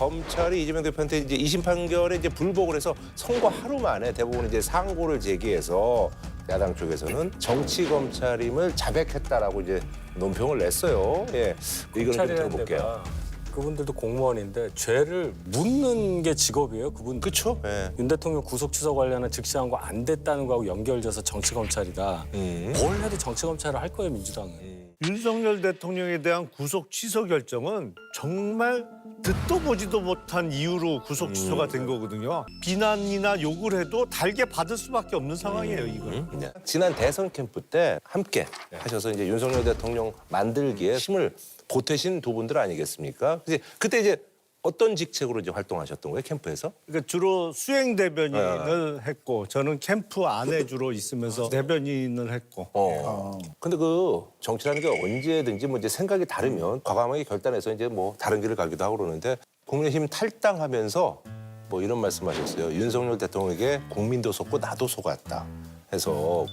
검찰이 이재명 대표한테 이제 2심 판결에 이제 불복을 해서 선고 하루 만에 대부분 이제 상고를 제기해서 야당 쪽에서는 정치 검찰임을 자백했다라고 이제 논평을 냈어요. 예, 이거는 좀 들어볼게요. 그분들도 공무원인데 죄를 묻는 게 직업이에요, 그분. 그렇죠. 예. 윤 대통령 구속 취소 관련한 즉시항고 안 됐다는 거하고 연결져서 정치 검찰이다. 뭘 해도 정치 검찰을 할 거예요, 민주당은. 윤석열 대통령에 대한 구속 취소 결정은 정말 듣도 보지도 못한 이유로 구속 취소가 된 거거든요. 비난이나 욕을 해도 달게 받을 수밖에 없는 상황이에요, 이건. 지난 대선 캠프 때 함께 하셔서 이제 윤석열 대통령 만들기에 힘을 보태신 두 분들 아니겠습니까? 그때 이제 어떤 직책으로 이제 활동하셨던 거예요, 캠프에서? 그러니까 주로 수행 대변인을 했고 저는 캠프 안에 주로 있으면서 대변인을 했고. 근데 그 정치라는 게 언제든지 뭐 이제 생각이 다르면 과감하게 결단해서 이제 뭐 다른 길을 가기도 하고 그러는데 국민의힘 탈당하면서 뭐 이런 말씀하셨어요. 윤석열 대통령에게 국민도 속고 나도 속았다 해서.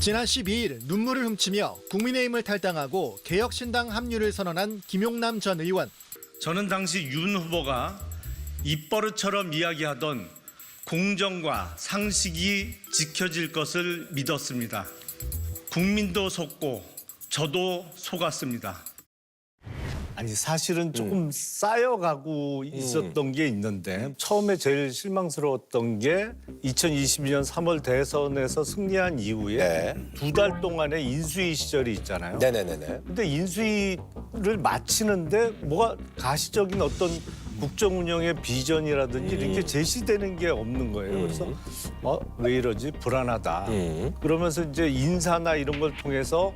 지난 12일 눈물을 훔치며 국민의힘을 탈당하고 개혁신당 합류를 선언한 김용남 전 의원. 저는 당시 윤 후보가 입버릇처럼 이야기하던 공정과 상식이 지켜질 것을 믿었습니다. 국민도 속고 저도 속았습니다. 아니 사실은 조금 쌓여가고 있었던 게 있는데 처음에 제일 실망스러웠던 게 2022년 3월 대선에서 승리한 이후에 두 달 동안의 인수위 시절이 있잖아요. 네네네네. 근데 인수위를 마치는데 뭐가 가시적인 어떤 국정 운영의 비전이라든지 이렇게 제시되는 게 없는 거예요. 그래서 왜 이러지? 불안하다. 그러면서 이제 인사나 이런 걸 통해서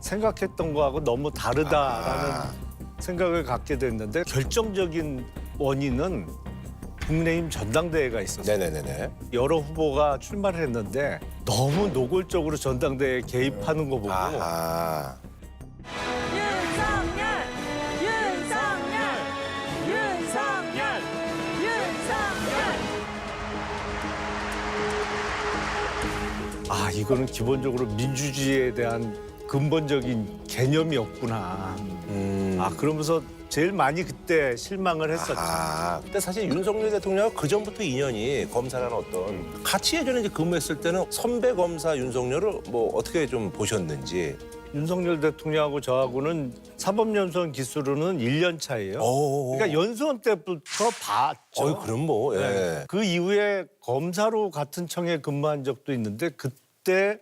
생각했던 거하고 너무 다르다라는 생각을 갖게 됐는데 결정적인 원인은 국민의힘 전당대회가 있었어요. 네네네네. 여러 후보가 출마를 했는데 너무 노골적으로 전당대회에 개입하는 거 보고 아하. 윤석열! 윤석열! 윤석열! 윤석열! 아 이거는 기본적으로 민주주의에 대한 근본적인 개념이 없구나. 아 그러면서 제일 많이 그때 실망을 했었죠. 근데 사실 윤석열 대통령과 그 전부터 인연이 검사라는 어떤 같이 예전에 이제 근무했을 때는 선배 검사 윤석열을 뭐 어떻게 좀 보셨는지. 윤석열 대통령하고 저하고는 사법연수원 기수로는 1년 차예요. 그러니까 연수원 때부터 봤죠. 그럼 뭐. 예. 네. 그 이후에 검사로 같은 청에 근무한 적도 있는데 그때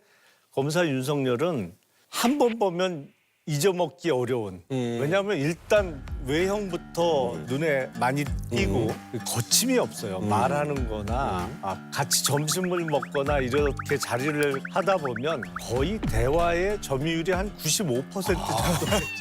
검사 윤석열은 한 번 보면 잊어먹기 어려운. 왜냐하면 일단 외형부터 눈에 많이 띄고 거침이 없어요. 말하는 거나 같이 점심을 먹거나 이렇게 자리를 하다 보면 거의 대화의 점유율이 한 95% 정도.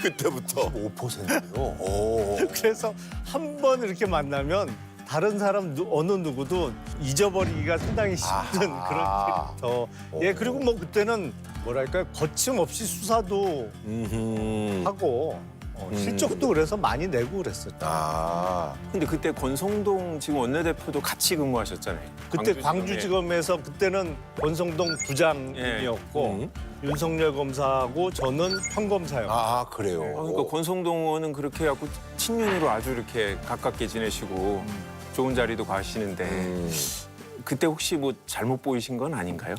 그때부터 5%요? 그래서 한 번 이렇게 만나면 다른 사람 어느 누구도 잊어버리기가 상당히 힘든 그런 캐릭터. 예, 그리고 뭐 그때는 뭐랄까요, 거침없이 수사도 하고 실적도 그래서 많이 내고 그랬었죠. 근데 그때 권성동 지금 원내대표도 같이 근무하셨잖아요. 그때 광주지검에서 그때는 권성동 부장이었고 윤석열 검사하고 저는 평검사였고. 그래요. 그러니까 권성동 의원은 그렇게 해갖고 친윤으로 아주 이렇게 가깝게 지내시고 좋은 자리도 가시는데 그때 혹시 뭐 잘못 보이신 건 아닌가요?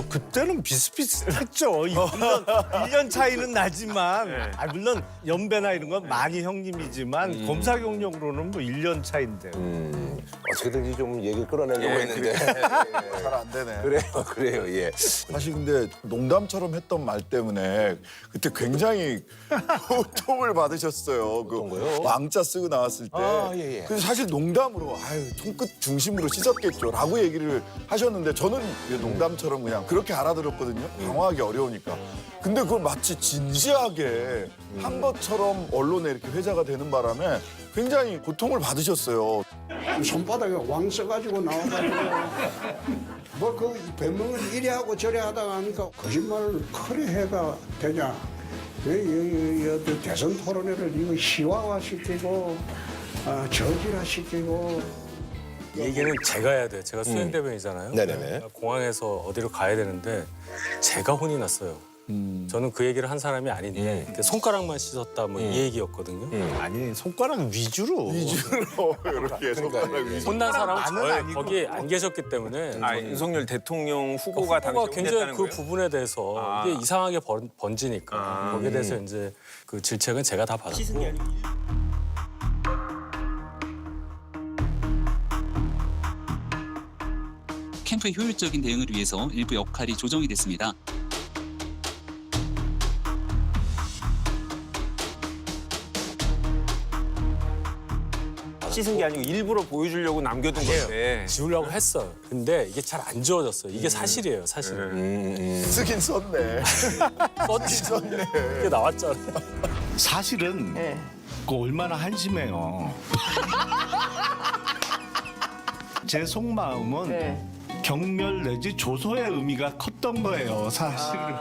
그때는 비슷비슷했죠. 물론 1년 차이는 나지만 물론 연배나 이런 건 많이 형님이지만 검사 경력으로는 뭐 1년 차인데요. 어떻게든지 좀 얘기 끌어내려고 했는데 잘 안 되네. 그래요. 예. 사실 근데 농담처럼 했던 말 때문에 그때 굉장히 고통을 받으셨어요. 그 어떤 거요? 왕자 쓰고 나왔을 때. 예. 그래서 사실 농담으로 손끝 중심으로 찢었겠죠라고 얘기를 하셨는데 저는 농담처럼 그냥 그렇게 알아들었거든요. 방어하기 어려우니까. 근데 그걸 마치 진지하게 한 것처럼 언론에 이렇게 회자가 되는 바람에 굉장히 고통을 받으셨어요. 손바닥에 왕 써가지고 나와가지고 뭐 그 변명을 이래 하고 저래 하다가 하니까 거짓말을 크게 해가 되냐. 대선 토론회를 이거 시화화시키고 저질화시키고. 얘기는 제가 해야 돼요. 제가 수행 대변이잖아요. 네네네. 공항에서 어디로 가야 되는데 제가 혼이 났어요. 저는 그 얘기를 한 사람이 아닌데 근데 손가락만 씻었다 뭐 이 얘기였거든요. 아니 손가락 위주로. 이렇게 손가락 위. 혼난 사람은 거기에 안 계셨기 때문에 윤석열 대통령 후보가 당시 후보가 굉장히 혼냈다는 그 거예요? 부분에 대해서 이게 이상하게 번지니까 거기에 대해서 이제 그 질책은 제가 다 받았고. 캠프의 효율적인 대응을 위해서 일부 역할이 조정이 됐습니다. 씻은 게 아니고 일부러 보여주려고 남겨둔 건데. 지우려고 했어요. 근데 이게 잘 안 지워졌어요. 이게 사실이에요, 사실은. 쓰긴 썼네. 썼네. 이게 나왔잖아요. 사실은 그 얼마나 한심해요. 제 속마음은 경멸 내지 조소의 의미가 컸던 거예요, 사실은.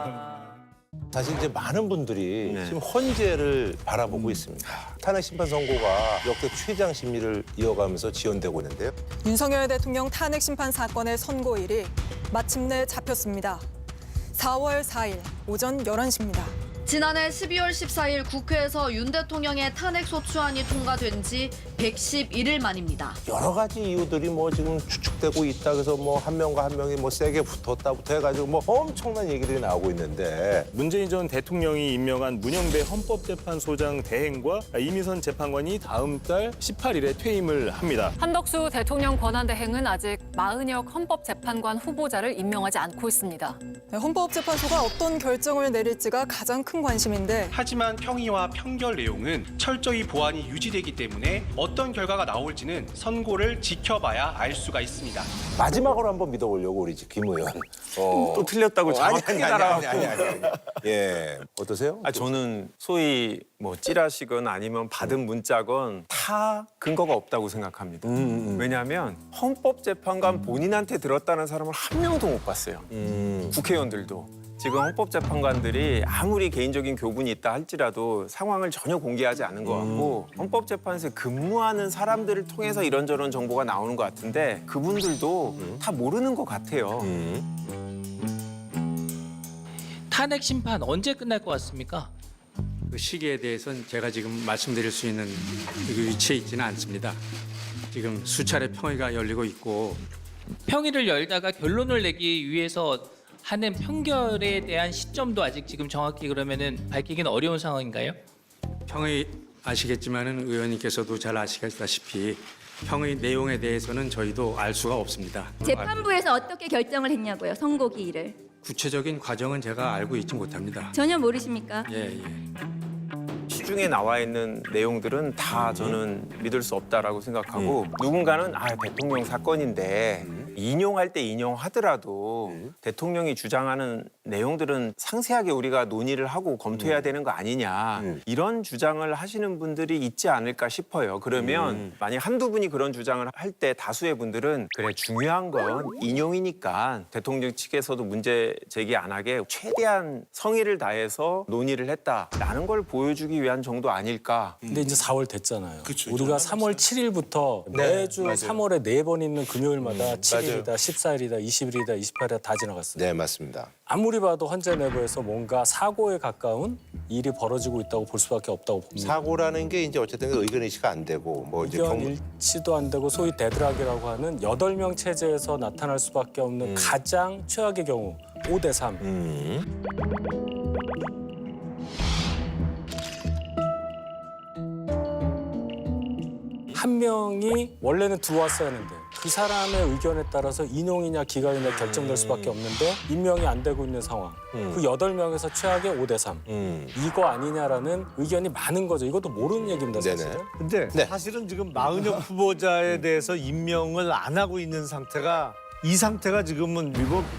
사실 이제 많은 분들이 지금 헌재를 바라보고 있습니다. 탄핵 심판 선고가 역대 최장 심리를 이어가면서 지연되고 있는데요. 윤석열 대통령 탄핵 심판 사건의 선고일이 마침내 잡혔습니다. 4월 4일 오전 11시입니다. 지난해 12월 14일 국회에서 윤 대통령의 탄핵 소추안이 통과된 지 111일 만입니다. 여러 가지 이유들이 뭐 지금 추측되고 있다. 그래서 뭐 한 명과 한 명이 뭐 세게 붙었다부터 해가지고 뭐 엄청난 얘기들이 나오고 있는데 문재인 전 대통령이 임명한 문영배 헌법재판소장 대행과 이미선 재판관이 다음 달 18일에 퇴임을 합니다. 한덕수 대통령 권한대행은 아직 마은혁 헌법재판관 후보자를 임명하지 않고 있습니다. 헌법재판소가 어떤 결정을 내릴지가 가장 큰 관심인데 하지만 평의와 평결 내용은 철저히 보안이 유지되기 때문에 어떤 결과가 나올지는 선고를 지켜봐야 알 수가 있습니다. 마지막으로 한번 믿어보려고 우리 김 의원. 또 틀렸다고 정확하게 따라가고. 예, 어떠세요? 저는 소위 뭐 찌라시건 아니면 받은 문자건 다 근거가 없다고 생각합니다. 왜냐하면 헌법재판관 본인한테 들었다는 사람을 한 명도 못 봤어요. 국회의원들도. 지금 헌법재판관들이 아무리 개인적인 교분이 있다 할지라도 상황을 전혀 공개하지 않은 것 같고 헌법재판소에 근무하는 사람들을 통해서 이런저런 정보가 나오는 것 같은데 그분들도 다 모르는 것 같아요. 탄핵 심판 언제 끝날 것 같습니까? 그 시기에 대해서는 제가 지금 말씀드릴 수 있는 그 위치에 있지는 않습니다. 지금 수차례 평의가 열리고 있고 평의를 열다가 결론을 내기 위해서 하는 평결에 대한 시점도 아직 지금 정확히 그러면은 밝히기는 어려운 상황인가요? 평의 아시겠지만은 의원님께서도 잘 아시다시피 평의 내용에 대해서는 저희도 알 수가 없습니다. 재판부에서 어떻게 결정을 했냐고요, 선고 기일을. 구체적인 과정은 제가 알고 있지 못합니다. 전혀 모르십니까? 예. 시중에 나와 있는 내용들은 다 저는 믿을 수 없다라고 생각하고 누군가는 대통령 사건인데 인용할 때 인용하더라도 대통령이 주장하는 내용들은 상세하게 우리가 논의를 하고 검토해야 되는 거 아니냐 이런 주장을 하시는 분들이 있지 않을까 싶어요. 그러면 만약 한두 분이 그런 주장을 할 때 다수의 분들은 그래 중요한 건 인용이니까 대통령 측에서도 문제 제기 안 하게 최대한 성의를 다해서 논의를 했다라는 걸 보여주기 위한 정도 아닐까. 근데 이제 4월 됐잖아요. 우리가 3월 7일부터 매주 3월에 4번 있는 금요일마다 7일이다, 14일이다, 20일이다, 28일이다 다 지나갔어요. 네, 맞습니다. 아무리 봐도 헌재 내부에서 뭔가 사고에 가까운 일이 벌어지고 있다고 볼 수밖에 없다고 봅니다. 사고라는 게 이제 어쨌든 의견 일치가 안 되고 뭐 이제 의견 일치도 안 되고 소위 데드락이라고 하는 8명 체제에서 나타날 수밖에 없는 가장 최악의 경우 5대 3. 한 명이 원래는 들어왔어야 하는데 그 사람의 의견에 따라서 인용이냐 기각이냐 결정될 수밖에 없는데 임명이 안 되고 있는 상황. 그 8명에서 최악의 5대 3. 이거 아니냐라는 의견이 많은 거죠. 이것도 모르는 얘기입니다, 사실은. 근데 네. 사실은 지금 마은혁 후보자에 대해서 임명을 안 하고 있는 상태가 이 상태가 지금은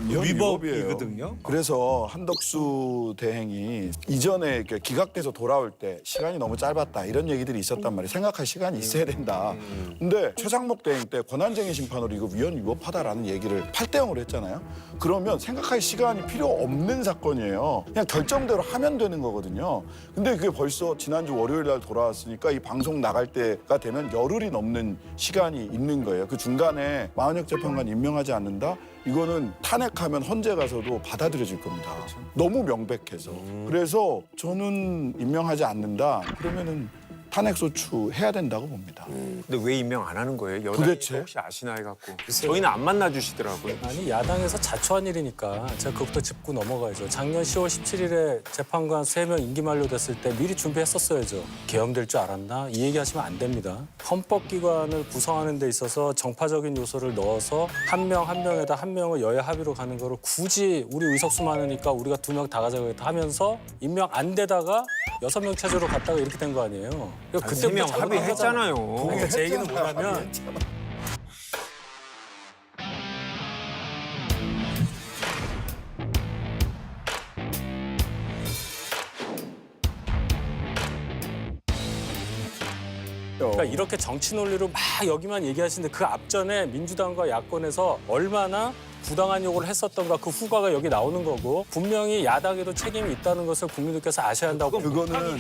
위법이거든요. 그래서 한덕수 대행이 이전에 이렇게 기각돼서 돌아올 때 시간이 너무 짧았다 이런 얘기들이 있었단 말이에요. 생각할 시간이 있어야 된다. 근데 최상목 대행 때 권한쟁의 심판으로 이거 위헌 위법하다라는 얘기를 8대 0으로 했잖아요. 그러면 생각할 시간이 필요 없는 사건이에요. 그냥 결정대로 하면 되는 거거든요. 근데 그게 벌써 지난주 월요일 날 돌아왔으니까 이 방송 나갈 때가 되면 열흘이 넘는 시간이 있는 거예요. 그 중간에 마은혁 재판관 임명하지 임명하지 않는다. 이거는 탄핵하면 헌재 가서도 받아들여질 겁니다. 너무 명백해서. 그래서 저는 임명하지 않는다. 그러면은 탄핵 소추 해야 된다고 봅니다. 근데 왜 임명 안 하는 거예요? 여당이 도대체? 혹시 아시나 해갖고. 저희는 안 만나주시더라고요. 아니 야당에서 자초한 일이니까 제가 그것부터 짚고 넘어가야죠. 작년 10월 17일에 재판관 3명 임기 만료됐을 때 미리 준비했었어야죠. 계엄될 줄 알았나? 이 얘기하시면 안 됩니다. 헌법기관을 구성하는 데 있어서 정파적인 요소를 넣어서 한 명 한 명에다 한 명을 여야 합의로 가는 거를 굳이 우리 의석수 많으니까 우리가 2명 다 가져가겠다 하면서 임명 안 되다가 6명 체제로 갔다가 이렇게 된 거 아니에요. 그때 3명 합의했잖아요. 그러니까 제 얘기는 뭐냐면 그러니까 이렇게 정치 논리로 막 여기만 얘기하시는데 그 앞전에 민주당과 야권에서 얼마나 부당한 요구를 했었던가 그 후과가 여기 나오는 거고 분명히 야당에도 책임이 있다는 것을 국민들께서 아셔야 한다고. 그거는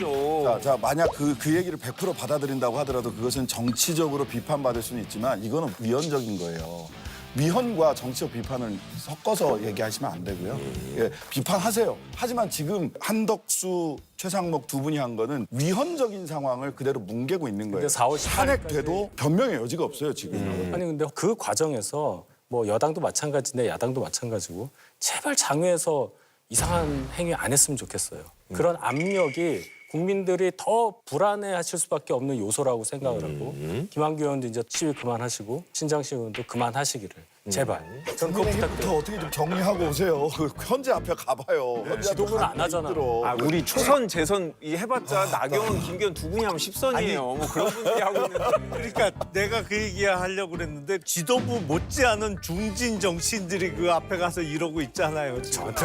자 만약 그 얘기를 100% 받아들인다고 하더라도 그것은 정치적으로 비판받을 수는 있지만 이거는 위헌적인 거예요. 위헌과 정치적 비판을 섞어서 얘기하시면 안 되고요. 예, 비판하세요. 하지만 지금 한덕수, 최상목 두 분이 한 거는 위헌적인 상황을 그대로 뭉개고 있는 거예요. 근데 4월 18일 탄핵돼도 변명의 여지가 없어요, 지금. 아니 근데 그 과정에서 뭐 여당도 마찬가지인데 야당도 마찬가지고 제발 장외에서 이상한 행위 안 했으면 좋겠어요. 그런 압력이 국민들이 더 불안해하실 수밖에 없는 요소라고 생각을 하고 김한규 의원도 이제 시위 그만하시고 신장식 의원도 그만하시기를 제발. 저는 그거 부탁드려요. 국민의힘부터 어떻게 좀 정리하고 오세요. 현재 앞에 가봐요. 현재 지도부는 앞에 안 하잖아. 힘들어. 아, 우리 초선, 재선 이 해봤자 나경원, 김기현 두 분이 하면 10선이에요. 뭐 그런 분들이 하고 있는데. 그러니까 내가 그 얘기 하려고 그랬는데 지도부 못지않은 중진 정치인들이 그 앞에 가서 이러고 있잖아요. 저한테.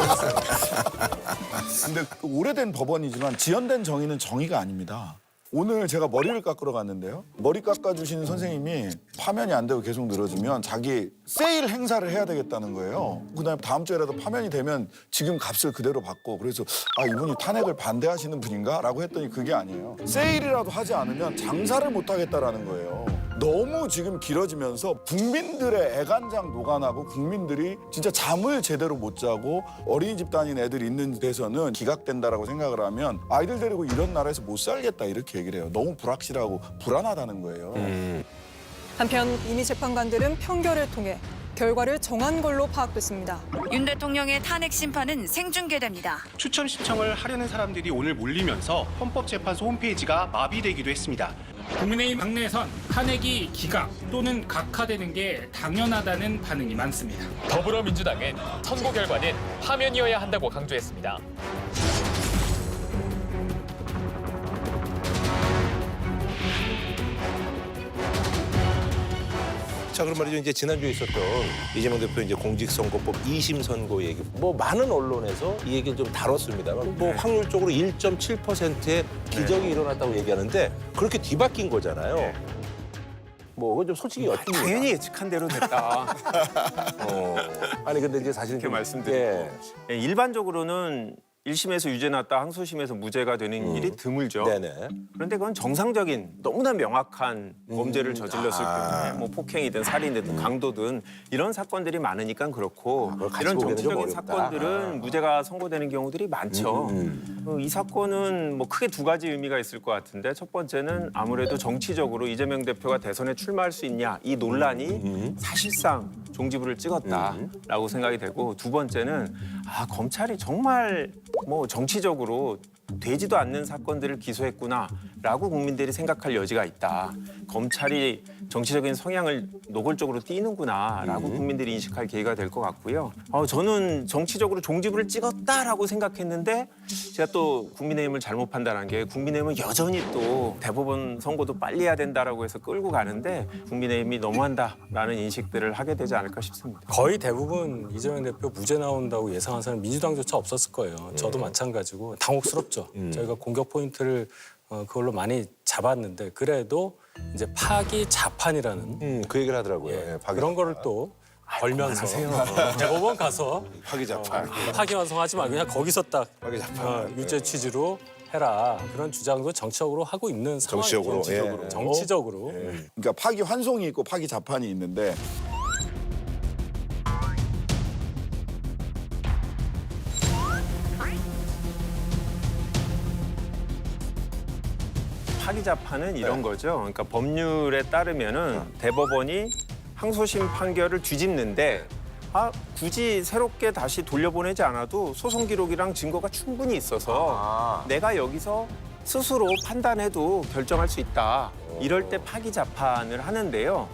근데 오래된 법원이지만 지연된 정의는 정의가 아닙니다. 오늘 제가 머리를 깎으러 갔는데요. 머리 깎아주시는 선생님이 파면이 안 되고 계속 늘어지면 자기 세일 행사를 해야 되겠다는 거예요. 그다음에 다음 주에라도 파면이 되면 지금 값을 그대로 받고 그래서 아 이분이 탄핵을 반대하시는 분인가? 라고 했더니 그게 아니에요. 세일이라도 하지 않으면 장사를 못 하겠다라는 거예요. 너무 지금 길어지면서 국민들의 애간장 녹아나고 국민들이 진짜 잠을 제대로 못 자고 어린이집 다니는 애들 있는 데서는 기각된다라고 생각을 하면 아이들 데리고 이런 나라에서 못 살겠다 이렇게 얘기를 해요. 너무 불확실하고 불안하다는 거예요. 한편 이미 재판관들은 판결을 통해 결과를 정한 걸로 파악됐습니다. 윤 대통령의 탄핵 심판은 생중계됩니다. 추천 신청을 하려는 사람들이 오늘 몰리면서 헌법재판소 홈페이지가 마비되기도 했습니다. 국민의힘 당내에선 탄핵이 기각 또는 각하되는 게 당연하다는 반응이 많습니다. 더불어민주당은 선고 결과는 파면이어야 한다고 강조했습니다. 자, 그럼 말이죠. 이제 지난주에 있었던 이재명 대표 이제 공직선거법 2심 선고 얘기. 뭐 많은 언론에서 이 얘기를 좀 다뤘습니다만 뭐 확률적으로 1.7%의 기적이 일어났다고 얘기하는데 그렇게 뒤바뀐 거잖아요. 뭐 그건 좀 솔직히 여쭙니다. 당연히 예측한 대로 됐다. 아니 근데 이제 사실 이렇게 말씀드리고 일반적으로는 1심에서 유죄 났다 항소심에서 무죄가 되는 일이 드물죠. 네네. 그런데 그건 정상적인 너무나 명확한 범죄를 저질렀을 경우에 뭐 폭행이든 살인이든 강도든 이런 사건들이 많으니까 그렇고 이런 정치적인 사건들은 무죄가 선고되는 경우들이 많죠. 이 사건은 뭐 크게 두 가지 의미가 있을 것 같은데 첫 번째는 아무래도 정치적으로 이재명 대표가 대선에 출마할 수 있냐 이 논란이 사실상 종지부를 찍었다라고 생각이 되고 두 번째는 검찰이 정말 뭐 정치적으로 되지도 않는 사건들을 기소했구나라고 국민들이 생각할 여지가 있다. 검찰이 정치적인 성향을 노골적으로 띠는구나라고 국민들이 인식할 계기가 될 것 같고요. 저는 정치적으로 종지부를 찍었다라고 생각했는데 제가 또 국민의힘을 잘못 판단한 게 국민의힘은 여전히 또 대법원 선고도 빨리 해야 된다라고 해서 끌고 가는데 국민의힘이 너무한다라는 인식들을 하게 되지 않을까 싶습니다. 거의 대부분 이재명 대표 무죄 나온다고 예상한 사람 민주당조차 없었을 거예요. 저도 마찬가지고 당혹스럽죠. 저희가 공격 포인트를 그걸로 많이 잡았는데 그래도 이제 파기 자판이라는 그 얘기를 하더라고요. 예, 그런 거를 또 걸면서 대법원 가서 파기 자판. 파기 완성하지 말고 그냥 거기서 딱 파기 자판. 유죄 취지로 해라. 그런 주장도 정치적으로 하고 있는 상황이죠. 정치적으로. 정치적으로. 그러니까 파기 환송이 있고 파기 자판이 있는데 파기 자판은 이런 거죠. 그러니까 법률에 따르면은 대법원이 항소심 판결을 뒤집는데 굳이 새롭게 다시 돌려보내지 않아도 소송 기록이랑 증거가 충분히 있어서 내가 여기서 스스로 판단해도 결정할 수 있다. 이럴 때 파기 자판을 하는데요.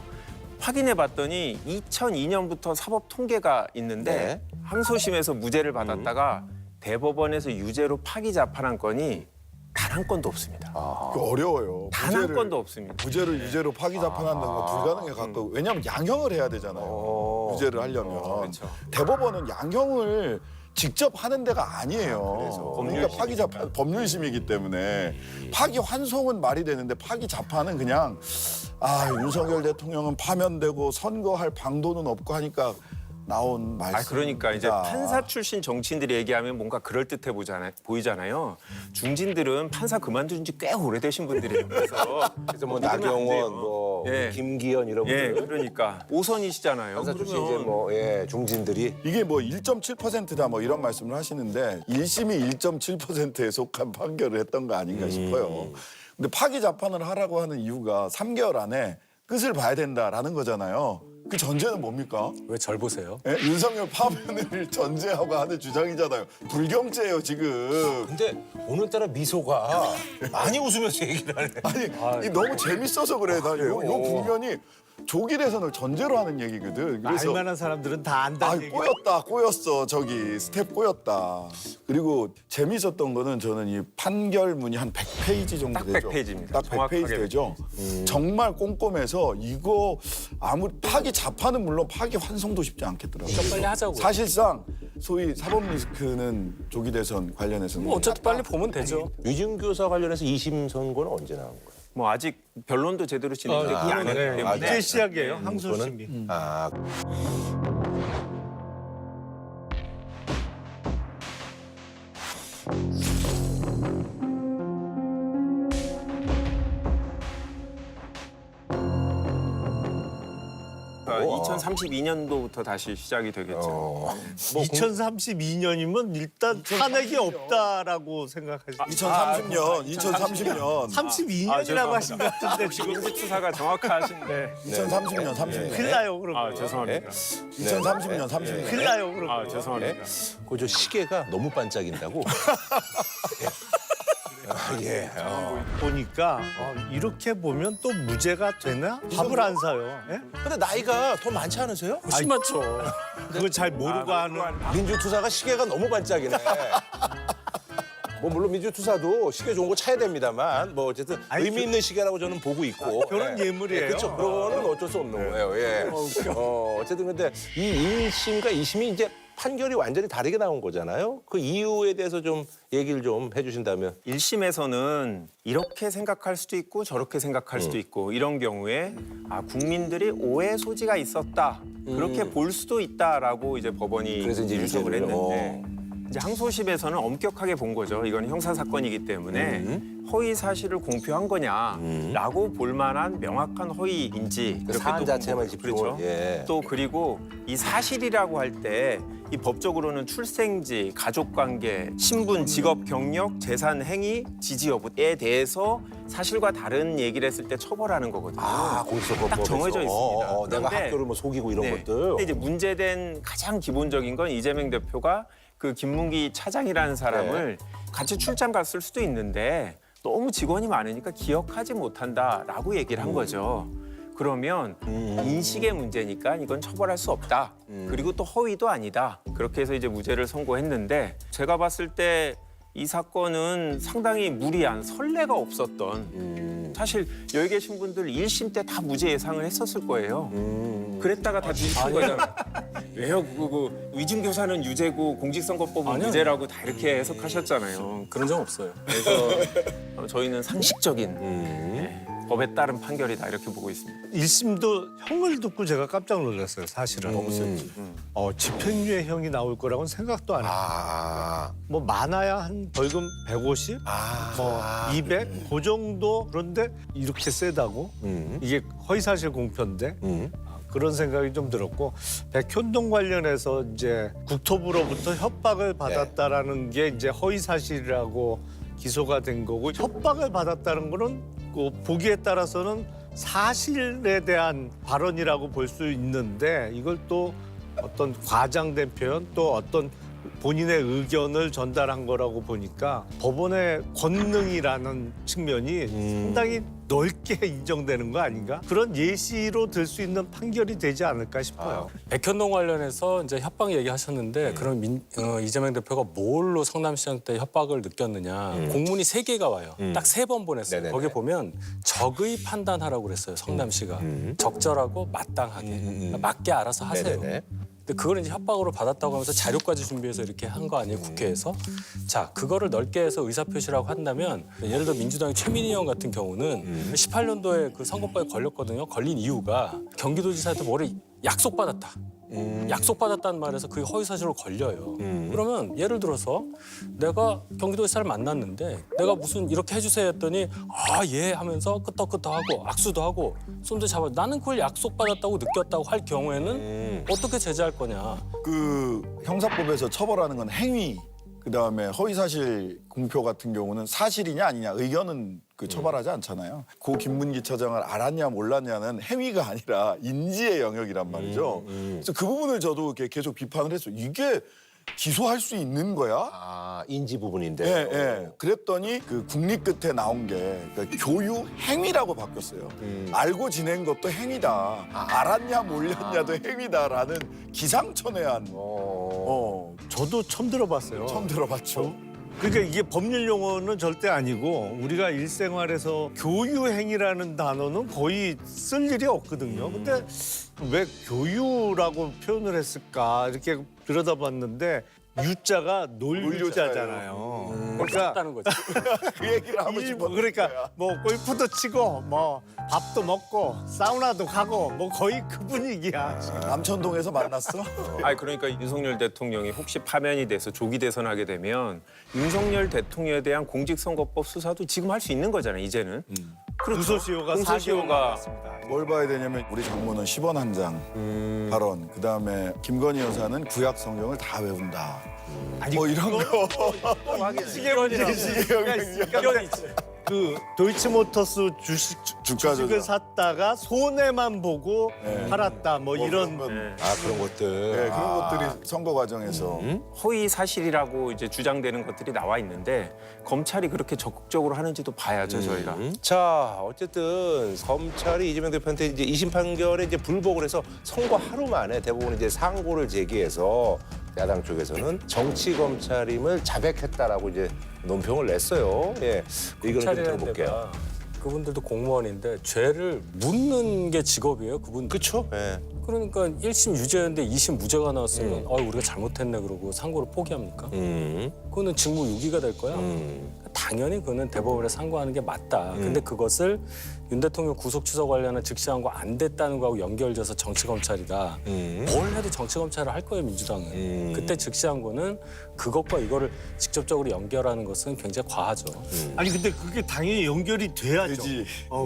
확인해 봤더니 2002년부터 사법 통계가 있는데 항소심에서 무죄를 받았다가 대법원에서 유죄로 파기 자판한 건이 단 한 건도 없습니다. 어려워요. 단 한 건도 없습니다. 무죄를 유죄로 파기 자판한다는 건 불가능에 가까워. 왜냐하면 양형을 해야 되잖아요. 유죄를 하려면. 그렇죠. 대법원은 양형을 직접 하는 데가 아니에요. 그러니까 파기 자판 법률심이기 때문에 파기 환송은 말이 되는데 파기 자판은 그냥 윤석열 대통령은 파면되고 선거할 방도는 없고 하니까 나온 말씀. 그러니까 이제 판사 출신 정치인들이 얘기하면 뭔가 그럴듯해 보이잖아요. 중진들은 판사 그만둔 지 꽤 오래되신 분들이에요. 그래서 뭐 나경원, 뭐 김기현 이런 분들. 그러니까 오선이시잖아요. 판사 출신 이제 뭐 중진들이 이게 뭐 1.7%다 뭐 이런 말씀을 하시는데 1심이 1.7%에 속한 판결을 했던 거 아닌가 싶어요. 근데 파기 자판을 하라고 하는 이유가 3개월 안에 끝을 봐야 된다라는 거잖아요. 그 전제는 뭡니까? 왜 절 보세요? 네? 윤석열 파면을 전제하고 하는 주장이잖아요. 불경죄예요 지금. 근데 오늘따라 미소가 많이 웃으면서 얘기를 하네. 아니 너무 재밌어서 그래. 나 요 국면이 조기 대선을 전제로 하는 얘기거든. 그래서 알만한 사람들은 다 안다는 얘기. 꼬였어. 저기 스텝 꼬였다. 그리고 재밌었던 거는 저는 이 판결문이 한 100페이지 정도 딱 되죠. 100페이지입니다. 딱 100페이지 되죠. 정말 꼼꼼해서 이거 아무리 파기 자판은 물론 파기 환송도 쉽지 않겠더라고요. 좀 빨리 하자고. 사실상 소위 사법 리스크는 조기 대선 관련해서는 뭐 어차피 빨리 보면 되죠. 위증교사 관련해서 2심 선고는 언제 나온 거예요? 뭐 아직 변론도 제대로 진행되지 않았기 때문에 이제 시작이에요. 항소심이. 그러니까 2032년도부터 다시 시작이 되겠죠. 2032년이면 일단 탄핵이 없다라고 생각하시죠. 2030년. 32년이라고 하신 것 같은데 혹시 지금 민주투사가 정확하신데 2030년. 큰일 나요 그럼. 죄송합니다. 2030년. 큰일 나요 그럼. 죄송합니다. 그저 시계가 너무 반짝인다고. 보니까 이렇게 보면 또 무죄가 되나? 밥을 안 사요. 예? 근데 나이가 더 많지 않으세요? 훨씬 많죠. 그걸 잘 모르고 하는. 민주투사가 시계가 너무 반짝이네. 뭐 물론 민주투사도 시계 좋은 거 차야 됩니다만 뭐 어쨌든 의미 있는 시계라고 저는 보고 있고. 그런 예물이에요. 그렇죠. 그거는 어쩔 수 없는 거예요. 어쨌든 근데 이 1심과 2심이 이제 판결이 완전히 다르게 나온 거잖아요. 그 이유에 대해서 좀 얘기를 좀 해주신다면. 1심에서는 이렇게 생각할 수도 있고 저렇게 생각할 수도 있고 이런 경우에 국민들이 오해 소지가 있었다. 그렇게 볼 수도 있다라고 이제 법원이 그래서 이제 해석을 유죄를. 했는데 이제 항소심에서는 엄격하게 본 거죠. 이건 형사 사건이기 때문에 허위 사실을 공표한 거냐라고 볼 만한 명확한 허위인지 그 사안 자체만 집중을. 그렇죠. 또 그리고 이 사실이라고 할 때 이 법적으로는 출생지, 가족관계, 신분, 직업, 경력, 재산, 행위, 지지 여부에 대해서 사실과 다른 얘기를 했을 때 처벌하는 거거든요. 공소법에서. 딱 정해져 있습니다. 내가 그런데 학교를 뭐 속이고 이런 것들. 근데 이제 문제된 가장 기본적인 건 이재명 대표가 그 김문기 차장이라는 사람을 같이 출장 갔을 수도 있는데 너무 직원이 많으니까 기억하지 못한다라고 얘기를 한 거죠. 그러면 인식의 문제니까 이건 처벌할 수 없다. 그리고 또 허위도 아니다. 그렇게 해서 이제 무죄를 선고했는데 제가 봤을 때 이 사건은 상당히 무리한 선례가 없었던 사실 여기 계신 분들 1심 때 다 무죄 예상을 했었을 거예요. 그랬다가 다 뒤집힌 거잖아요. 왜요? 그 위증교사는 유죄고 공직선거법은 무죄라고 다 이렇게 해석하셨잖아요. 그런 적 없어요. 그래서 저희는 상식적인 법에 따른 판결이다 이렇게 보고 있습니다. 1심도 형을 듣고 제가 깜짝 놀랐어요, 사실은. 너무 세지. 집행유예 형이 나올 거라고는 생각도 안 했어요. 뭐 많아야 한 벌금 150, 뭐 200, 그 정도. 그런데 이렇게 세다고? 이게 허위사실 공표인데? 그런 생각이 좀 들었고 백현동 관련해서 이제 국토부로부터 협박을 받았다라는 게 이제 허위사실이라고 기소가 된 거고 협박을 받았다는 거는 그 보기에 따라서는 사실에 대한 발언이라고 볼 수 있는데 이걸 또 어떤 과장된 표현 또 어떤 본인의 의견을 전달한 거라고 보니까 법원의 권능이라는 측면이 상당히 넓게 인정되는 거 아닌가? 그런 예시로 들 수 있는 판결이 되지 않을까 싶어요. 백현동 관련해서 이제 협박 얘기하셨는데 그럼 이재명 대표가 뭘로 성남시장 때 협박을 느꼈느냐? 공문이 3개가 와요. 딱 3번 보냈어요. 네네네. 거기 보면 적의 판단하라고 그랬어요. 성남시가 적절하고 마땅하게 맞게 알아서 하세요. 네네네. 근데 그걸 이제 협박으로 받았다고 하면서 자료까지 준비해서 이렇게 한 거 아니에요, 국회에서? 자, 그거를 넓게 해서 의사표시라고 한다면 예를 들어 민주당의 최민희 의원 같은 경우는 18년도에 그 선거법에 걸렸거든요. 걸린 이유가 경기도지사한테 뭐를 약속받았다. 약속받았다는 말에서 그게 허위사실로 걸려요. 그러면 예를 들어서 내가 경기도지사를 만났는데 내가 무슨 이렇게 해주세요 했더니 아, 예 하면서 끄떡끄떡하고 악수도 하고 손도 잡아 나는 그걸 약속받았다고 느꼈다고 할 경우에는 어떻게 제재할 거냐. 그 형사법에서 처벌하는 건 행위, 그다음에 허위사실 공표 같은 경우는 사실이냐 아니냐 의견은 그 처벌하지 않잖아요. 고 김문기 차장을 알았냐 몰랐냐는 행위가 아니라 인지의 영역이란 말이죠. 그래서 그 부분을 저도 이렇게 계속 비판을 했어요. 이게 기소할 수 있는 거야? 아, 인지 부분인데. 예, 예. 그랬더니 그 국립 끝에 나온 게 그러니까 교유 행위라고 바뀌었어요. 알고 지낸 것도 행위다. 알았냐 몰랐냐도 행위다라는 기상천외한. 저도 처음 들어봤어요. 처음 들어봤죠. 그러니까 이게 법률 용어는 절대 아니고 우리가 일생활에서 교유행위라는 단어는 거의 쓸 일이 없거든요. 근데 왜 교유라고 표현을 했을까 이렇게 들여다봤는데 유자가 놀유자잖아요. 그러니까 다는 거죠. 그 얘기를 하고 싶었는데. 그러니까 뭐 골프도 치고 뭐 밥도 먹고 사우나도 가고 뭐 거의 그 분위기야. 남천동에서 만났어? 아니 그러니까 윤석열 대통령이 혹시 파면이 돼서 조기 대선하게 되면 윤석열 대통령에 대한 공직선거법 수사도 지금 할 수 있는 거잖아요. 이제는. 공소시효가 공소시효가 4개월 뭘 봐야 되냐면 우리 정부는 10원 한 장 발언, 그다음에 김건희 여사는 구약 성경을 다 외운다. 뭐 이런 거. 그 도이치모터스 주식을 샀다가 손해만 보고 팔았다 뭐 이런 아, 그런 것들. 네, 그런 것들이 선거 과정에서 허위 사실이라고 이제 주장되는 것들이 나와 있는데 검찰이 그렇게 적극적으로 하는지도 봐야죠 저희가. 자, 어쨌든 검찰이 이재명 대표한테 이제 2심 판결에 이제 불복을 해서 선거 하루 만에 대법원이 이제 상고를 제기해서 야당 쪽에서는 정치 검찰임을 자백했다라고 이제 논평을 냈어요. 예, 이걸 좀 들어볼게요. 그분들도 공무원인데 죄를 묻는 게 직업이에요, 그분들. 그렇죠. 예. 그러니까 1심 유죄였는데 2심 무죄가 나왔으면 우리가 잘못했네 그러고 상고를 포기합니까? 그거는 직무유기가 될 거야. 당연히 그거는 대법원에 상고하는 게 맞다. 근데 그것을 윤 대통령 구속 취소 관련한 즉시항고 안 됐다는 거하고 연결져서 정치검찰이다. 뭘 해도 정치검찰을 할 거예요, 민주당은. 그때 즉시항고는 그것과 이거를 직접적으로 연결하는 것은 굉장히 과하죠. 아니 근데 그게 당연히 연결이 돼야죠.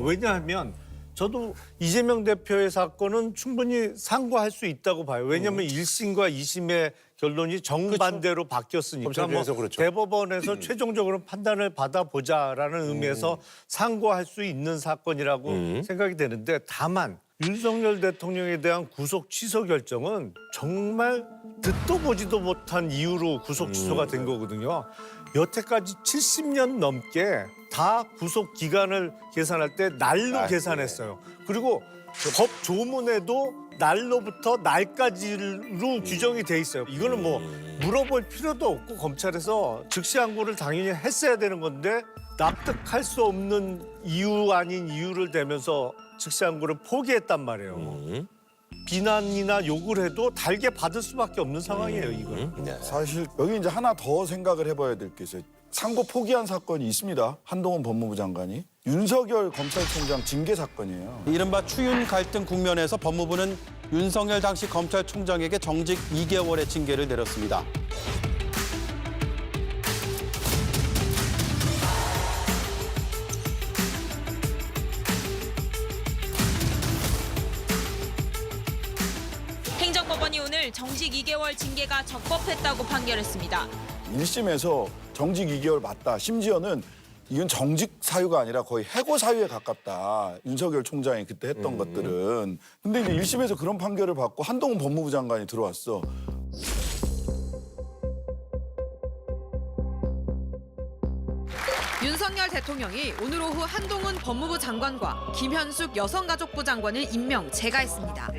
왜냐하면 저도 이재명 대표의 사건은 충분히 상고할 수 있다고 봐요. 왜냐하면 1심과 2심의 결론이 정반대로 바뀌었으니까 뭐 그렇죠. 대법원에서 최종적으로 판단을 받아보자라는 의미에서 상고할 수 있는 사건이라고 생각이 되는데 다만 윤석열 대통령에 대한 구속 취소 결정은 정말 듣도 보지도 못한 이유로 구속 취소가 된 거거든요. 여태까지 70년 넘게 다 구속 기간을 계산할 때 날로 계산했어요. 그리고 법 조문에도 날로부터 날까지로 규정이 돼 있어요. 이거는 뭐 물어볼 필요도 없고 검찰에서 즉시항고를 당연히 했어야 되는 건데 납득할 수 없는 이유 아닌 이유를 대면서 즉시항고를 포기했단 말이에요. 비난이나 욕을 해도 달게 받을 수밖에 없는 상황이에요, 이건. 사실 여기 이제 하나 더 생각을 해봐야 될 게 있어요. 상고 포기한 사건이 있습니다. 한동훈 법무부 장관이. 윤석열 검찰총장 징계 사건이에요. 이른바 추윤 갈등 국면에서 법무부는 윤석열 당시 검찰총장에게 정직 2개월의 징계를 내렸습니다. 행정법원이 오늘 정직 2개월 징계가 적법했다고 판결했습니다. 1심에서 정직 2개월 맞다. 심지어는 이건 정직 사유가 아니라 거의 해고 사유에 가깝다. 윤석열 총장이 그때 했던 것들은. 근데 이제 1심에서 그런 판결을 받고 한동훈 법무부 장관이 들어왔어. 윤석열 대통령이 오늘 오후 한동훈 법무부 장관과 김현숙 여성가족부 장관을 임명 제거했습니다.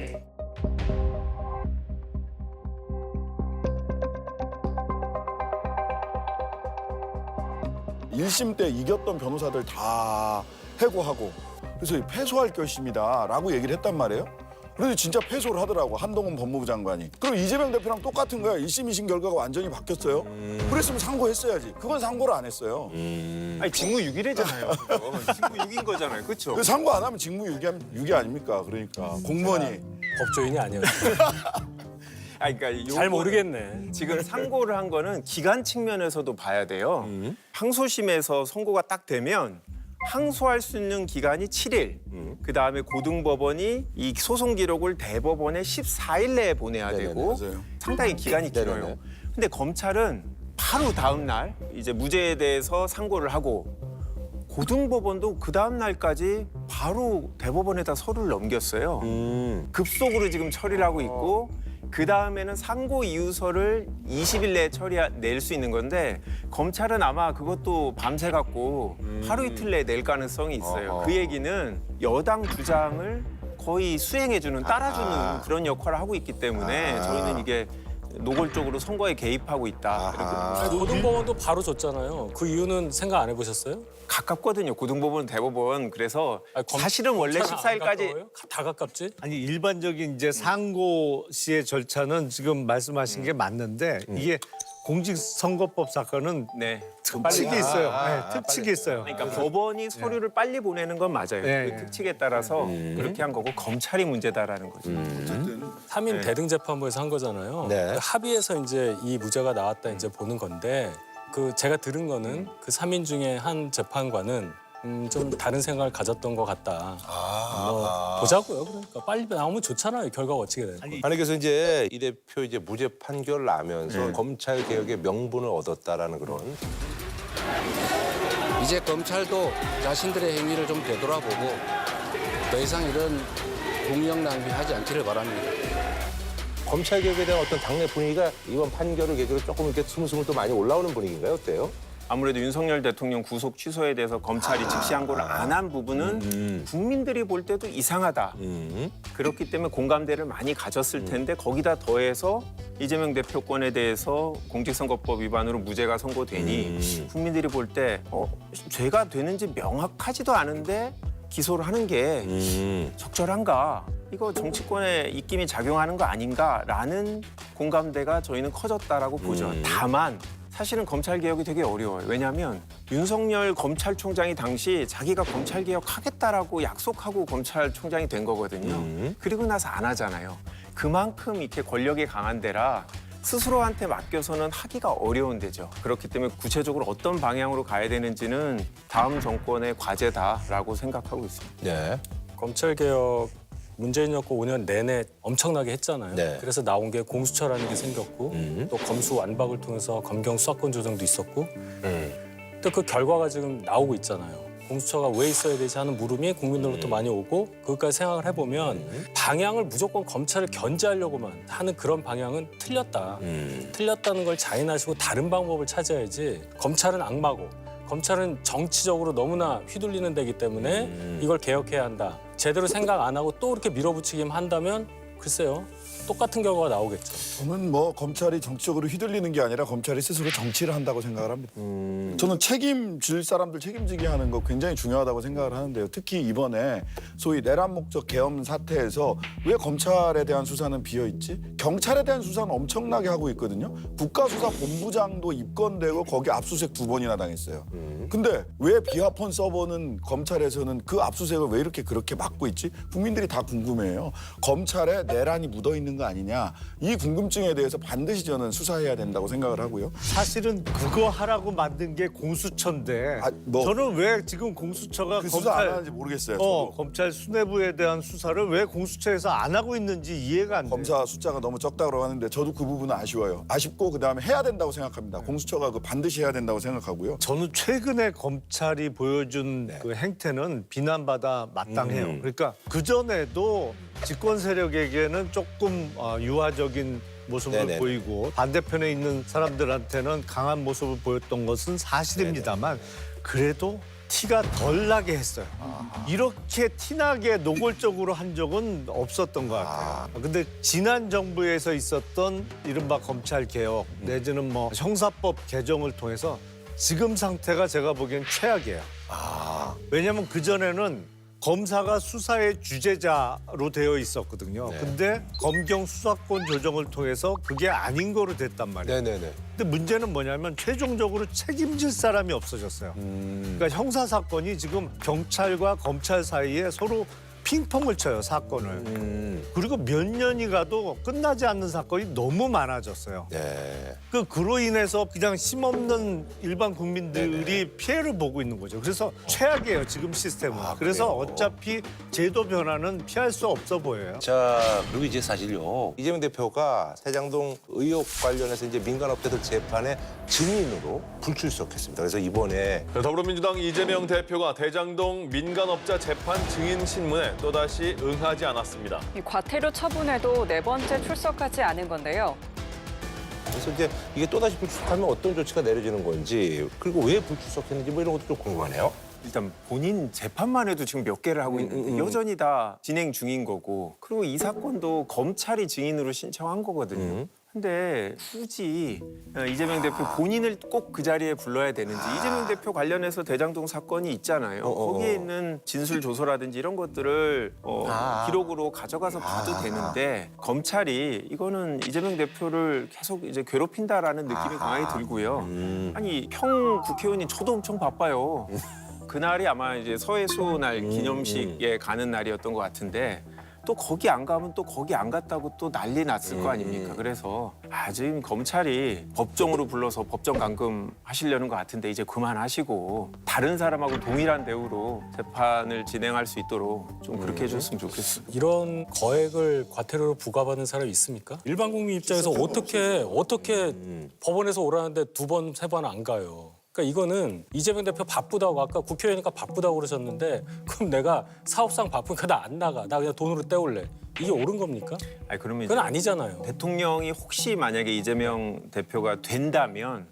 1심 때 이겼던 변호사들 다 해고하고 그래서 패소할 결심이다라고 얘기를 했단 말이에요. 그래서 진짜 패소를 하더라고 한동훈 법무부 장관이. 그럼 이재명 대표랑 똑같은 거야. 1심, 2심 결과가 완전히 바뀌었어요. 그랬으면 상고했어야지. 그건 상고를 안 했어요. 아니 직무유기래잖아요. 직무유기인 거잖아요. 그렇죠? 상고 안 하면 직무유기 아닙니까? 그러니까 공무원이. 법조인이 아니었어요. 그러니까 잘 모르겠네. 지금 상고를 한 거는 기간 측면에서도 봐야 돼요. 항소심에서 선고가 딱 되면 항소할 수 있는 기간이 7일. 그다음에 고등법원이 이 소송 기록을 대법원에 14일 내에 보내야 되고 맞아요. 상당히 기간이 길어요. 근데 검찰은 바로 다음 날 이제 무죄에 대해서 상고를 하고 고등법원도 그 다음 날까지 바로 대법원에다 서류를 넘겼어요. 급속으로 지금 처리를 하고 있고 그 다음에는 상고 이유서를 20일 내에 낼 수 있는 건데 검찰은 아마 그것도 밤새 갖고 하루 이틀 내에 낼 가능성이 있어요. 그 얘기는 여당 주장을 거의 수행해주는 따라주는 그런 역할을 하고 있기 때문에 저희는 이게 노골적으로 선거에 개입하고 있다. 고등법원도 바로 줬잖아요. 그 이유는 생각 안 해보셨어요? 가깝거든요. 고등법원, 대법원. 그래서 사실은 원래 14일까지 다 가깝지? 아니 일반적인 이제 상고 시의 절차는 지금 말씀하신 게 맞는데 이게 공직선거법 사건은 특칙이 있어요. 특칙이 있어요. 그러니까 법원이 서류를 빨리 보내는 건 맞아요. 그 특칙에 따라서 그렇게 한 거고 검찰이 문제다라는 거죠. 어쨌든 3인 대등재판부에서 한 거잖아요. 그 합의해서 이제 이 무죄가 나왔다 이제 보는 건데 그 제가 들은 거는 그 3인 중에 한 재판관은 좀 다른 생각을 가졌던 것 같다. 뭐 보자고요. 그러니까 빨리 나오면 좋잖아요. 결과가 어떻게 돼요. 아니 그래서 이제 이 대표 이제 무죄 판결을 나면서 검찰 개혁의 명분을 얻었다라는 그런. 이제 검찰도 자신들의 행위를 좀 되돌아보고 더 이상 이런 공력 낭비하지 않기를 바랍니다. 검찰 개혁에 대한 어떤 당내 분위기가 이번 판결을 계기로 조금 이렇게 스물스물 또 많이 올라오는 분위기인가요? 어때요? 아무래도 윤석열 대통령 구속 취소에 대해서 검찰이 즉시 항고를 안 한 부분은 국민들이 볼 때도 이상하다. 그렇기 때문에 공감대를 많이 가졌을 텐데 거기다 더해서 이재명 대표권에 대해서 공직선거법 위반으로 무죄가 선고되니 국민들이 볼 때 죄가 되는지 명확하지도 않은데 기소를 하는 게 적절한가? 이거 정치권의 입김이 작용하는 거 아닌가라는 공감대가 저희는 커졌다라고 보죠. 다만 사실은 검찰 개혁이 되게 어려워요. 왜냐하면 윤석열 검찰총장이 당시 자기가 검찰 개혁하겠다라고 약속하고 검찰총장이 된 거거든요. 그리고 나서 안 하잖아요. 그만큼 이렇게 권력이 강한 데라 스스로한테 맡겨서는 하기가 어려운 데죠. 그렇기 때문에 구체적으로 어떤 방향으로 가야 되는지는 다음 정권의 과제다라고 생각하고 있습니다. 네. 검찰 개혁 문재인 정권 5년 내내 엄청나게 했잖아요. 그래서 나온 게 공수처라는 게 생겼고 또 검수 완박을 통해서 검경 수사권 조정도 있었고 또 그 결과가 지금 나오고 있잖아요. 공수처가 왜 있어야 되지 하는 물음이 국민들로부터 많이 오고 그것까지 생각을 해보면 방향을 무조건 검찰을 견제하려고만 하는 그런 방향은 틀렸다. 틀렸다는 걸 자인하시고 다른 방법을 찾아야지 검찰은 악마고 검찰은 정치적으로 너무나 휘둘리는 데이기 때문에 이걸 개혁해야 한다. 제대로 생각 안 하고 또 이렇게 밀어붙이기만 한다면 글쎄요. 똑같은 결과가 나오겠죠. 저는 뭐 검찰이 정치적으로 휘둘리는 게 아니라 검찰이 스스로 정치를 한다고 생각을 합니다. 저는 책임질 사람들 책임지게 하는 거 굉장히 중요하다고 생각을 하는데요. 특히 이번에 소위 내란 목적 계엄 사태에서 왜 검찰에 대한 수사는 비어있지? 경찰에 대한 수사는 엄청나게 하고 있거든요. 국가수사본부장도 입건되고 거기 압수수색 2번이나 당했어요. 근데 왜 비하폰 서버는 검찰에서는 그 압수수색을 왜 이렇게 그렇게 막고 있지? 국민들이 다 궁금해요. 검찰의 내란이 묻어 있는 거 아니냐 이 궁금증에 대해서 반드시 저는 수사해야 된다고 생각을 하고요. 사실은 그거 하라고 만든 게 공수처인데 저는 왜 지금 공수처가 그 수사 안 하는지 모르겠어요. 저도. 검찰 수뇌부에 대한 수사를 왜 공수처에서 안 하고 있는지 이해가 안 돼요. 검사 숫자가 너무 적다고 하는데 저도 그 부분은 아쉬워요. 아쉽고 그다음에 해야 된다고 생각합니다. 공수처가 그 반드시 해야 된다고 생각하고요. 저는 최근에 검찰이 보여준 그 행태는 비난받아 마땅해요. 그러니까 그 전에도 집권 세력에게는 조금 유화적인 모습을 네네네. 보이고 반대편에 있는 사람들한테는 강한 모습을 보였던 것은 사실입니다만 그래도 티가 덜 나게 했어요. 이렇게 티나게 노골적으로 한 적은 없었던 것 같아요. 근데 지난 정부에서 있었던 이른바 검찰 개혁 내지는 뭐 형사법 개정을 통해서 지금 상태가 제가 보기엔 최악이에요. 왜냐하면 그전에는 검사가 수사의 주재자로 되어 있었거든요. 근데 검경 수사권 조정을 통해서 그게 아닌 거로 됐단 말이에요. 네네네. 근데 문제는 뭐냐면 최종적으로 책임질 사람이 없어졌어요. 그러니까 형사 사건이 지금 경찰과 검찰 사이에 서로 핑퐁을 쳐요, 사건을. 그리고 몇 년이 가도 끝나지 않는 사건이 너무 많아졌어요. 네. 그로 인해서 그냥 힘없는 일반 국민들이 피해를 보고 있는 거죠. 그래서 최악이에요, 지금 시스템은. 그래서 그래요? 어차피 제도 변화는 피할 수 없어 보여요. 자, 그리고 이제 사실요. 이재명 대표가 대장동 의혹 관련해서 이제 민간업체들 재판에 증인으로 불출석했습니다. 그래서 이번에 더불어민주당 이재명 대표가 대장동 민간업자 재판 증인 신문에 또다시 응하지 않았습니다. 과태료 처분에도 4번째 출석하지 않은 건데요. 그래서 이제 이게 또다시 불출석하면 어떤 조치가 내려지는 건지 그리고 왜 불출석했는지 뭐 이런 것도 좀 궁금하네요. 일단 본인 재판만 해도 지금 몇 개를 하고 있는데 여전히 다 진행 중인 거고 그리고 이 사건도 검찰이 증인으로 신청한 거거든요. 근데 굳이 이재명 대표 본인을 꼭 그 자리에 불러야 되는지 이재명 대표 관련해서 대장동 사건이 있잖아요. 거기에 있는 진술 조서라든지 이런 것들을 기록으로 가져가서 봐도 되는데 검찰이 이거는 이재명 대표를 계속 이제 괴롭힌다라는 느낌이 강하게 들고요. 아니 형 국회의원이 저도 엄청 바빠요. 그날이 아마 이제 서해수 날 기념식에 가는 날이었던 것 같은데 또 거기 안 가면 또 거기 안 갔다고 또 난리 났을 거 아닙니까? 그래서 지금 검찰이 법정으로 불러서 법정 감금하시려는 것 같은데 이제 그만하시고 다른 사람하고 동일한 대우로 재판을 진행할 수 있도록 좀 그렇게 해줬으면 좋겠습니다. 이런 거액을 과태료로 부과받는 사람이 있습니까? 일반 국민 입장에서 어떻게 법원에서 오라는데 2번, 3번 안 가요? 그러니까 이거는 이재명 대표 바쁘다고 아까 국회의원이니까 바쁘다고 그러셨는데 그럼 내가 사업상 바쁘니까 나 안 나가. 나 그냥 돈으로 때울래. 이게 옳은 겁니까? 아니 그러면 그건 아니잖아요. 대통령이 혹시 만약에 이재명 대표가 된다면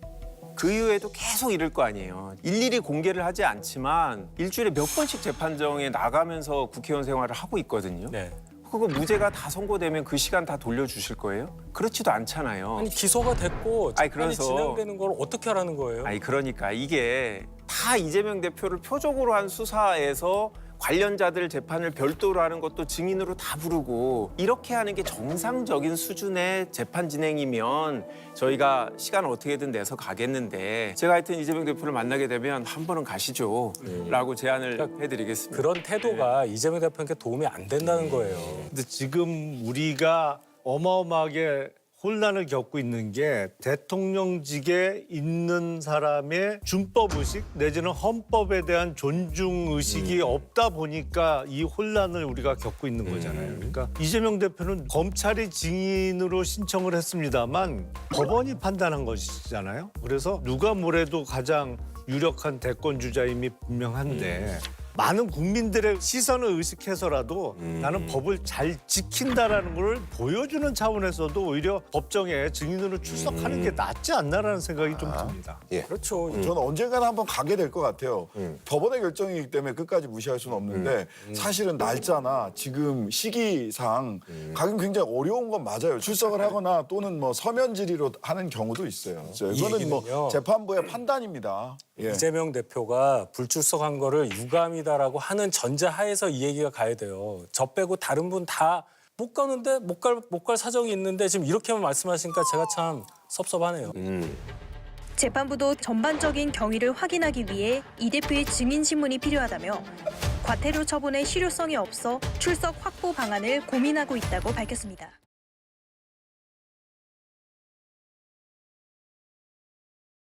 그 이후에도 계속 이럴 거 아니에요. 일일이 공개를 하지 않지만 일주일에 몇 번씩 재판정에 나가면서 국회의원 생활을 하고 있거든요. 네. 그거 무죄가 다 선고되면 그 시간 다 돌려주실 거예요? 그렇지도 않잖아요. 아니 기소가 됐고 재판이 진행되는 걸 어떻게 하라는 거예요? 아니 그러니까 이게 다 이재명 대표를 표적으로 한 수사에서 관련자들 재판을 별도로 하는 것도 증인으로 다 부르고 이렇게 하는 게 정상적인 수준의 재판 진행이면 저희가 시간을 어떻게든 내서 가겠는데 제가 하여튼 이재명 대표를 만나게 되면 한 번은 가시죠 라고 제안을 해드리겠습니다. 그런 태도가 이재명 대표에게 도움이 안 된다는 거예요. 근데 지금 우리가 어마어마하게 혼란을 겪고 있는 게 대통령직에 있는 사람의 준법의식 내지는 헌법에 대한 존중의식이 없다 보니까 이 혼란을 우리가 겪고 있는 거잖아요. 그러니까 이재명 대표는 검찰이 증인으로 신청을 했습니다만 법원이 판단한 것이잖아요. 그래서 누가 뭐래도 가장 유력한 대권주자임이 분명한데 많은 국민들의 시선을 의식해서라도 나는 법을 잘 지킨다라는 걸 보여주는 차원에서도 오히려 법정에 증인으로 출석하는 게 낫지 않나라는 생각이 좀 듭니다. 예. 그렇죠. 저는 언젠가는 한번 가게 될 것 같아요. 법원의 결정이기 때문에 끝까지 무시할 수는 없는데 사실은 날짜나 지금 시기상 가긴 굉장히 어려운 건 맞아요. 출석을 하거나 또는 뭐 서면 질의로 하는 경우도 있어요. 이거는 뭐 재판부의 판단입니다. 예. 이재명 대표가 불출석한 거를 유감이다라고 하는 전제하에서 이 얘기가 가야 돼요. 저 빼고 다른 분 다 못 가는데 못 갈 사정이 있는데 지금 이렇게만 말씀하시니까 제가 참 섭섭하네요. 재판부도 전반적인 경위를 확인하기 위해 이 대표의 증인 신문이 필요하다며 과태료 처분의 실효성이 없어 출석 확보 방안을 고민하고 있다고 밝혔습니다.